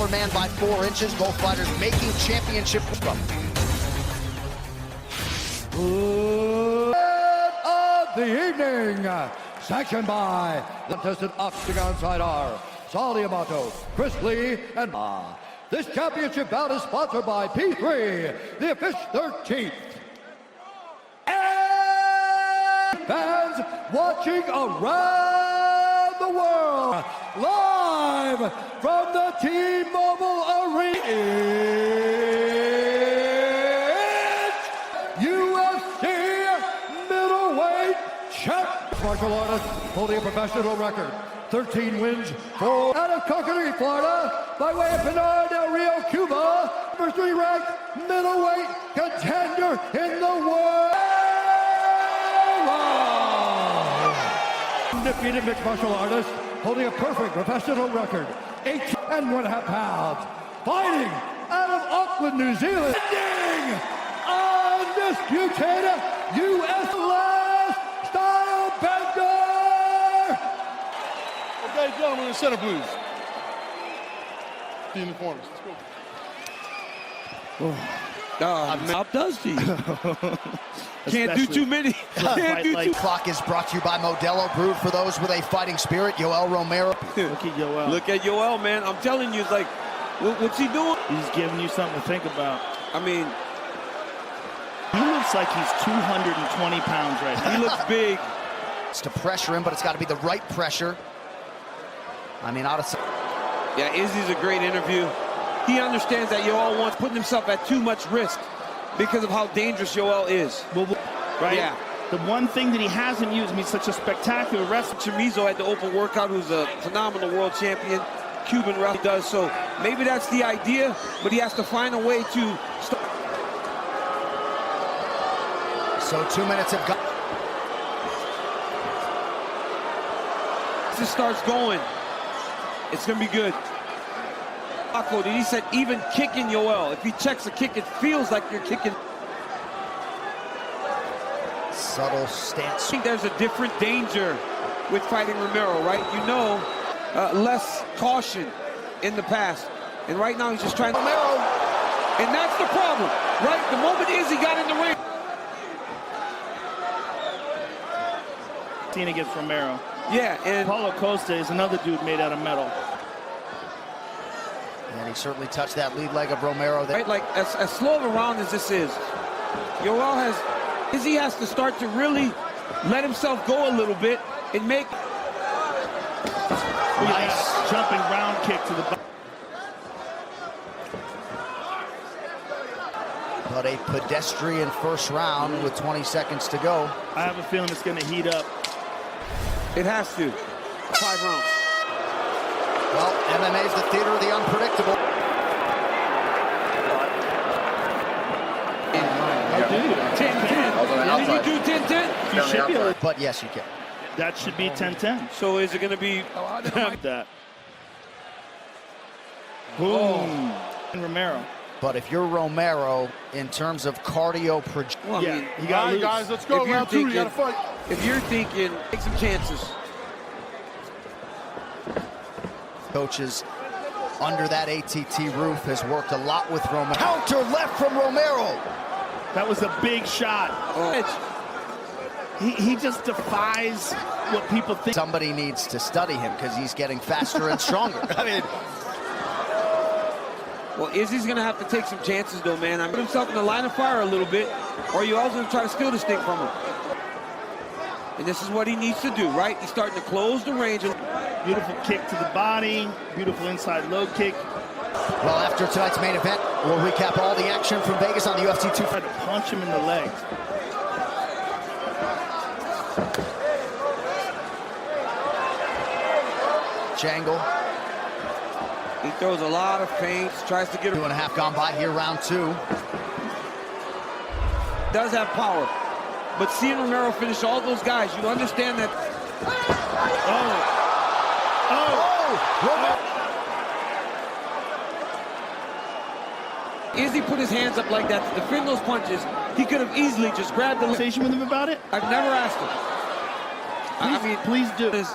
taller man by 4 inches. Both fighters making championship from. Of the evening, sanctioned by the contestant Octagon side are Saul Yamato, Chris Lee, and This championship bout is sponsored by P3, the official 13th. And fans watching around the world, live from the T-Mobile Arena, it's UFC middleweight champ. Martial artist holding a professional record. 13 wins, 4 out of Coconut, Florida, by way of Pinar del Rio, Cuba, number 3 ranked middleweight contender in the world. Undefeated mixed martial artist, holding a perfect professional record, 18.5 pounds, fighting out of Auckland, New Zealand, undisputed U.S. last style bender. Okay, gentlemen, in the center, please. Be in the corners. Let's go. How does he? Can't do too many. Can't do too. Clock is brought to you by Modelo, brewed for those with a fighting spirit. Yoel Romero. Look at Yoel. Look at Yoel, man. I'm telling you, it's like, what's he doing? He's giving you something to think about. I mean, he looks like he's 220 pounds right now. he looks big. It's to pressure him, but it's got to be the right pressure. I mean, Yeah, Izzy's a great interview. He understands that Yoel wants putting himself at too much risk because of how dangerous Yoel is. Well, right? Yeah. The one thing that he hasn't used, I mean, such a spectacular wrestler. Chorizo at the open workout, who's a phenomenal world champion. Cuban wrestler does so. Maybe that's the idea, but he has to find a way to start. So 2 minutes have gone. This starts going. It's going to be good. He said even kicking Yoel. If he checks a kick, it feels like you're kicking. Subtle stance. I think there's a different danger with fighting Romero, right? You know, less caution in the past. And right now he's just trying to... Romero. And that's the problem, right? The moment Izzy got in the ring. Cena against Romero. Yeah, and Paulo Costa is another dude made out of metal. And he certainly touched that lead leg of Romero. Right, like as slow of a round as this is, Izzy has to start to really let himself go a little bit and make Nice jumping round kick to the body. But a pedestrian first round with 20 seconds to go. I have a feeling it's going to heat up. It has to. 5 rounds. Well, MMA is the theater of the unpredictable. Can you do 10-10? You should be able to. But yes, you can. That should be 10-10. So is it going to be... that. Boom. And Romero. But if you're Romero, in terms of cardio Well, yeah, I mean, you got to lose. Guys, let's go. Round 2, you got to fight. If you're thinking, take some chances. Coaches under that ATT roof has worked a lot with Romero. Counter left from Romero. That was a big shot. He just defies what people think. Somebody needs to study him because he's getting faster and stronger. I mean, well, Izzy's going to have to take some chances, though, man. Put himself in the line of fire a little bit, or you're also going to try to steal this thing from him. And this is what he needs to do, right? He's starting to close the range. Beautiful kick to the body. Beautiful inside low kick. well, after tonight's main event, we'll recap all the action from Vegas on the UFC 2. Tried to punch him in the leg. Jangle. He throws a lot of feints, tries to get... 2.5 gone by here, round 2. Does have power. But seeing Romero finish all those guys, you understand that... Izzy put his hands up like that to defend those punches. He could have easily just grabbed the... Conversation with him about it? I've never asked him. I mean, please do. His,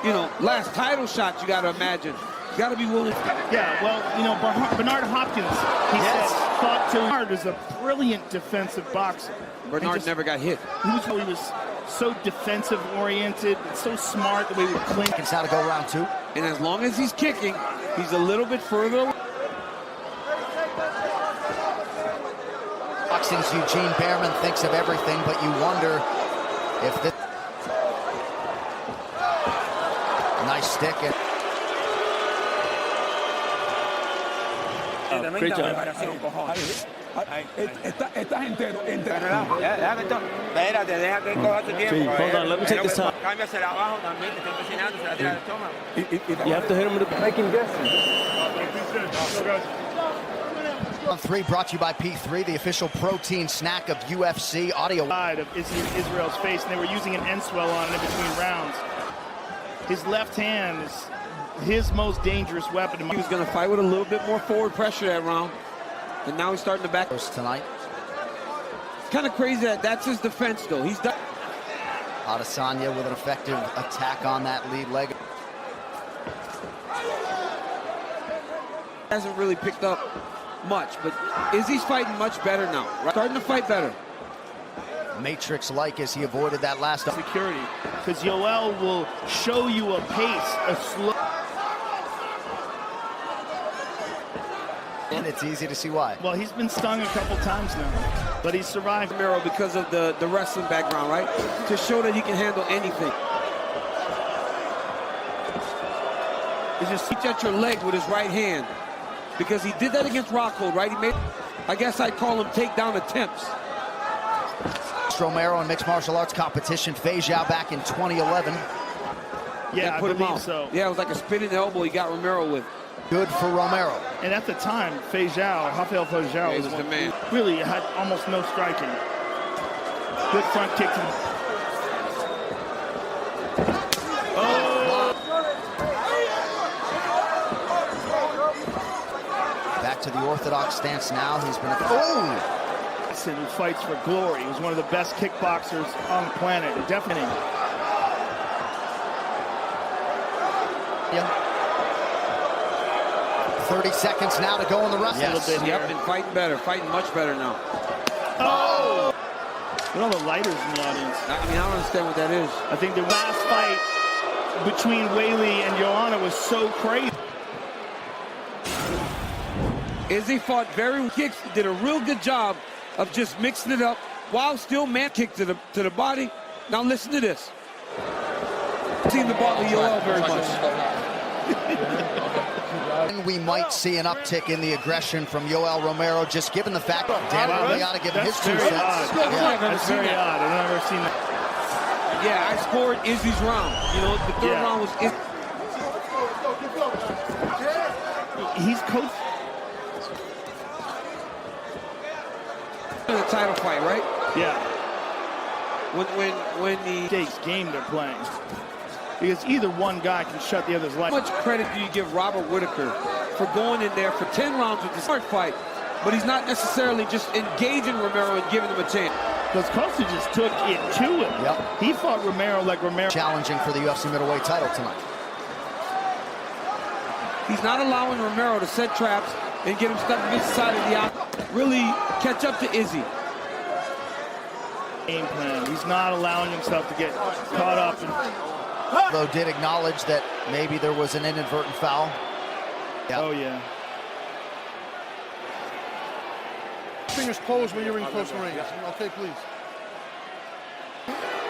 you know, last title shot, you got to imagine. got to be willing. Yeah, well, you know, Bernard Hopkins, he Yes. said, thought to Bernard is a brilliant defensive boxer. Bernard never got hit. He was so defensive oriented, so smart the way he would cling. It's now to go round 2. And as long as he's kicking, he's a little bit further away. Boxing's Eugene Behrman thinks of everything, but you wonder if this... Nice stick. Great job. Estás entero. Espérate, deja que coja tu tiempo. Hold on, let me take this time. Cámbiasela abajo también, que está presionando, se la tira al estómago. You have to hit him with the making guesses. On 3 brought to you by P3, the official protein snack of UFC. Audio Side of Israel's face, and they were using an end swell on it in between rounds. His left hand is his most dangerous weapon. He was going to fight with a little bit more forward pressure that round, and now he's starting to back. tonight. It's kind of crazy that that's his defense, though. He's done. Adesanya with an effective attack on that lead leg. Hasn't really picked up much, but Izzy's fighting much better now. Right? Starting to fight better. Matrix-like as he avoided that last... Security, because Yoel will show you a pace, a slow... And it's easy to see why. Well, he's been stung a couple times now, but he's survived. Romero because of the wrestling background, right? To show that he can handle anything. He just reach at your leg with his right hand, because he did that against Rockhold, right? He made, I guess I'd call them takedown attempts. Romero in mixed martial arts competition, Fei Zhao back in 2011. Yeah, I put him believe out. so. Yeah, it was like a spinning elbow he got Romero with. Good for Romero. And at the time, Rafael Fei Zhao He was the man. Really had almost no striking. Good front kick to the... Back to the orthodox stance now. He's been... Who fights for glory. He was one of the best kickboxers on the planet. Definitely. Yeah. 30 seconds now to go in the rest. Yes. Yep, been fighting better, fighting much better now. Oh! Look at all the lighters in the audience. I mean, I don't understand what that is. I think the last fight between Weili and Joanna was so crazy. Izzy fought very kicks, did a real good job of just mixing it up while still man kick to the body. Now listen to this. Seen the ball of Yoel very much. We might see an uptick in the aggression from Yoel Romero, just given the fact that Dan really ought to give him his 2 cents. Yeah, that's very odd. I've never seen that. Yeah, I scored Izzy's round. You know, the third round was Izzy. He's coached. The title fight, right? Yeah. When the Stakes game they're playing. Because either one guy can shut the other's life. how much credit do you give Robert Whitaker for going in there for 10 rounds with the smart fight, but he's not necessarily just engaging Romero and giving him a chance? Because Costa just took it to him. Yep. He fought Romero like Romero. Challenging for the UFC middleweight title tonight. He's not allowing Romero to set traps and get him stuck against the side of the eye. Really catch up to Izzy. Game plan. He's not allowing himself to get caught up. Though did acknowledge that maybe there was an inadvertent foul. Yep. Oh, yeah. Fingers closed when you're in close range. Okay, please.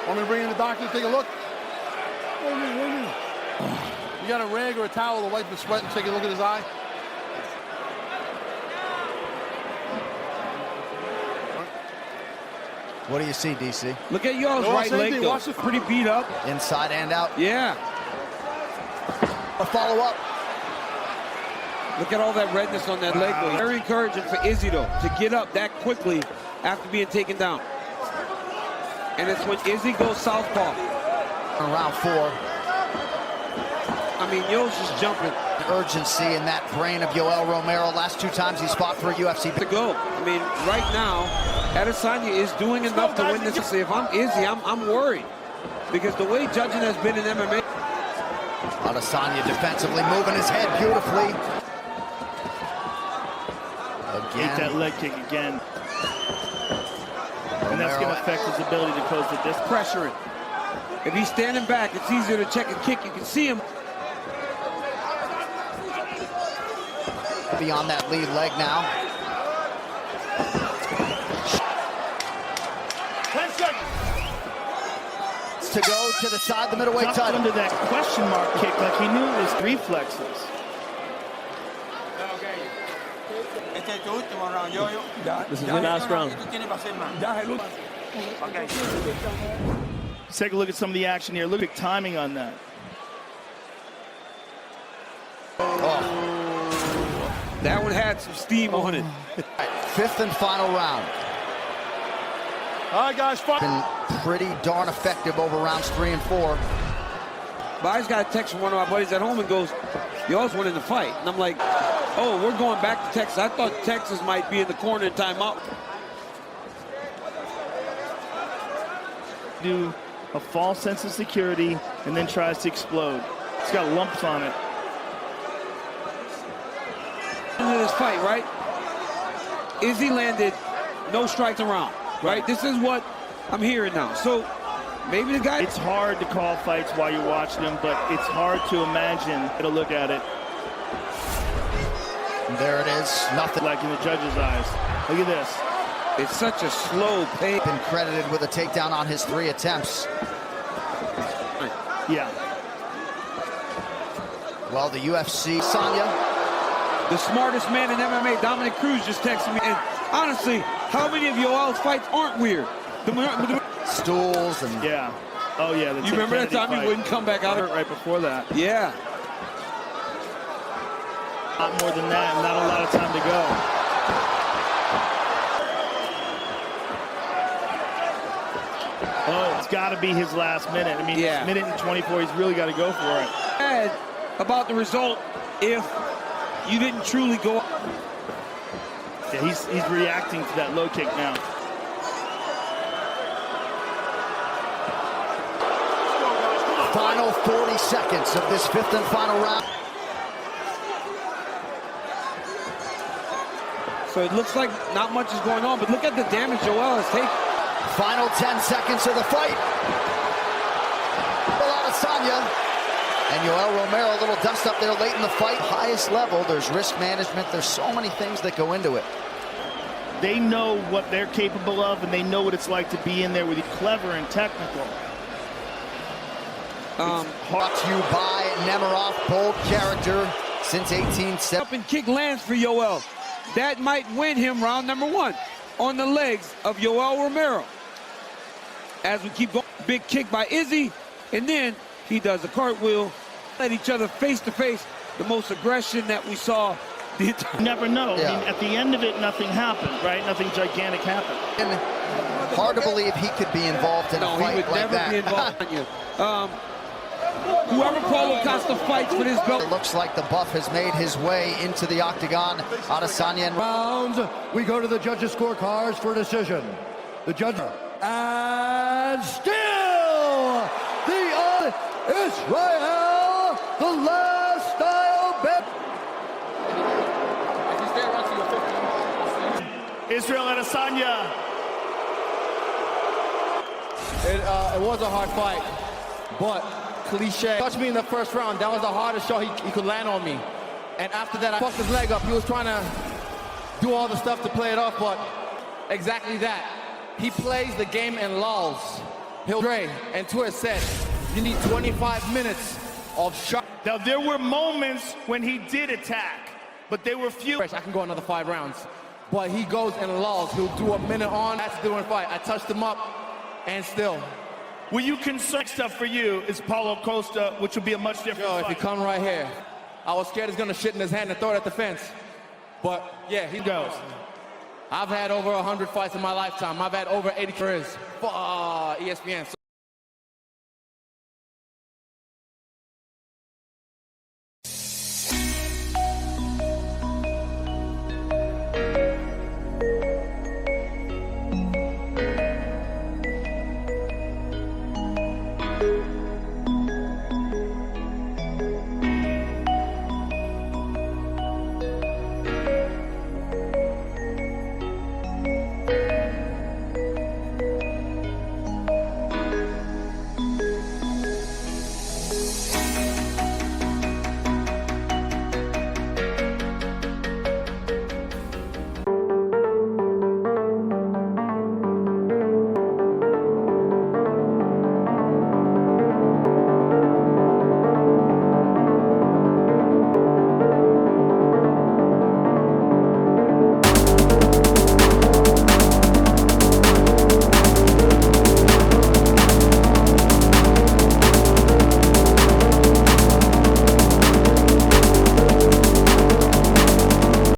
Want me to bring in the doctor to take a look? You got a rag or a towel to wipe the sweat and take a look at his eye? What do you see, DC? Look at Yoel's right leg, though. Watch the Pretty beat up. Inside and out. Yeah. A follow-up. Look at all that redness on that leg, though. Very encouraging for Izzy, though, to get up that quickly after being taken down. And it's when Izzy goes southpaw. Round 4. I mean, Yoel's just jumping. Urgency in that brain of Yoel Romero. Last 2 times he's fought for a UFC. To go. I mean, right now, Adesanya is doing enough to win this. If I'm Izzy, I'm worried. Because the way judging has been in MMA. Adesanya defensively moving his head beautifully. Take that leg kick again. And that's going to affect his ability to close the distance. Pressuring. If he's standing back, it's easier to check and kick. You can see him. Beyond that lead leg now. 10 seconds. To go to the side, the middleweight Tucked title. under that question mark kick like he knew his reflexes. This is the last round. Let's take a look at some of the action here. Look at the timing on that. That one had some steam on it. Fifth and final round. All right, guys, Been pretty darn effective over rounds 3 and 4. But I just got a text from one of my buddies at home and goes, y'all's winning the fight. And I'm like, oh, we're going back to Texas. I thought Texas might be in the corner in timeout. Do a false sense of security and then tries to explode. It's got lumps on it. Into this fight, right? Izzy landed no strikes around, right? This is what I'm hearing now. So maybe the guy... It's hard to call fights while you're watching them, but it's hard to imagine to look at it. There it is. Nothing. Like in the judge's eyes. Look at this. It's such a slow pace. Been credited with a takedown on his 3 attempts. Yeah. Well, the UFC, Adesanya. The smartest man in MMA, Dominic Cruz, just texted me. And honestly, how many of Yoel's fights aren't weird? Stools and... Yeah. Oh, yeah. You remember that time he wouldn't come back out? Right before that. Yeah. A lot more than that, and not a lot of time to go. Oh, it's got to be his last minute. I mean, Yeah. minute and 24, he's really got to go for it. Bad about the result if you didn't truly go. Yeah, he's reacting to that low kick now. Final 40 seconds of this 5th and final round. So it looks like not much is going on, but look at the damage Yoel has taken. Final 10 seconds of the fight. Adesanya and Yoel Romero, a little dust up there late in the fight. Highest level, there's risk management. There's so many things that go into it. They know what they're capable of, and they know what it's like to be in there with you. Clever and technical. Brought to you by Nemiroff, bold character since 1870. Up and kick lands for Yoel. That might win him round number 1 on the legs of Yoel Romero. As we keep going, big kick by Izzy, and then he does a cartwheel. At each other face to face. The most aggression that we saw. The entire... You never know. Yeah. I mean, at the end of it, nothing happened, right? Nothing gigantic happened. And hard to believe he could be involved in a No, fight he would like never that. be involved in you. Whoever Paulo Costa fights for this belt. It looks like the buff has made his way into the octagon. Adesanya and Rounds, we go to the judges' scorecards for decision. The judge, and still the Israel, the last style bet. Israel Adesanya. It was a hard fight, but cliche. Touched me in the first round. That was the hardest shot he could land on me. And after that, I fucked his leg up. He was trying to do all the stuff to play it off, but exactly that. He plays the game in lulls. Dre and Twist said, you need 25 minutes of shot. Now, there were moments when he did attack, but they were few. I can go another 5 rounds. But he goes in lulls. He'll do a minute on. That's doing a fight. I touched him up, and still. Were you concerned stuff for you is Paulo Costa, which will be a much different Yo, fight. if he come right here, I was scared he's gonna shit in his hand and throw it at the fence. But yeah, he goes. I've had over 100 fights in my lifetime. I've had over 80 careers for ESPN. So